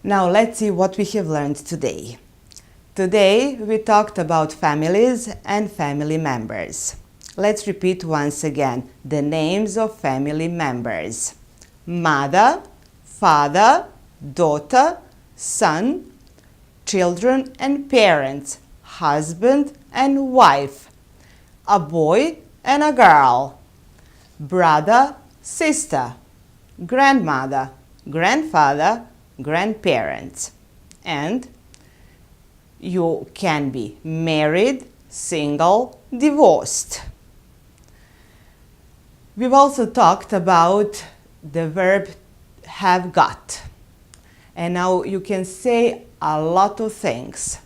Now let's see what we have learned today. Today we talked about families and family members. Let's repeat once again the names of family members: mother, father, daughter, son, children and parents, husband and wife, a boy and a girl, brother, sister, grandmother, grandfather, grandparents. And you can be married, single, divorced. We've also talked about the verb have got. And now you can say a lot of things.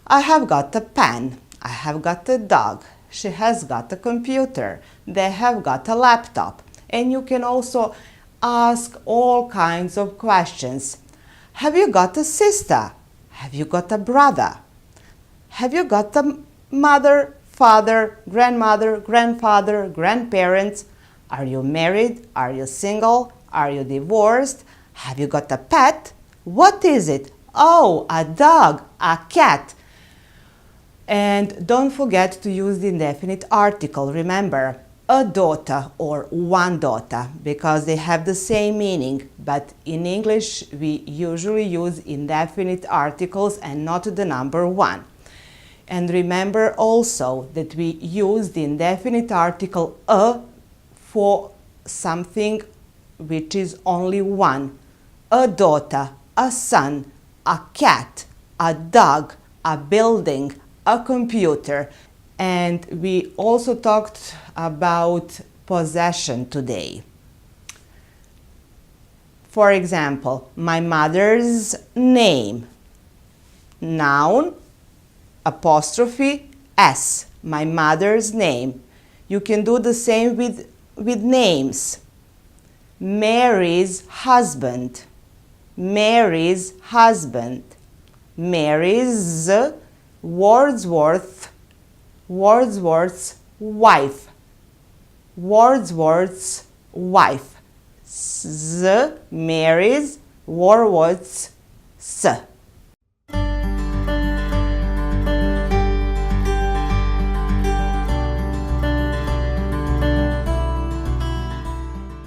I have got a pen. I have got a dog. She has got a computer. They have got a laptop. And you can also ask all kinds of questions. Have you got a sister? Have you got a brother? Have you got a mother, father, grandmother, grandfather, grandparents? Are you married? Are you single? Are you divorced? Have you got a pet? What is it? Oh, a dog, a cat. And don't forget to use the indefinite article. Remember, a daughter or one daughter, because they have the same meaning, but in English we usually use indefinite articles and not the number one. And remember also that we use the indefinite article a for something which is only one. A daughter, a son, a cat, a dog, a building, a computer. And we also talked about possession today. For example, my mother's name. Noun, apostrophe S, my mother's name. You can do the same with names. Mary's husband. Mary's husband. Mary's Wordsworth's wife. Wordsworth's wife. Mary's Wordsworth's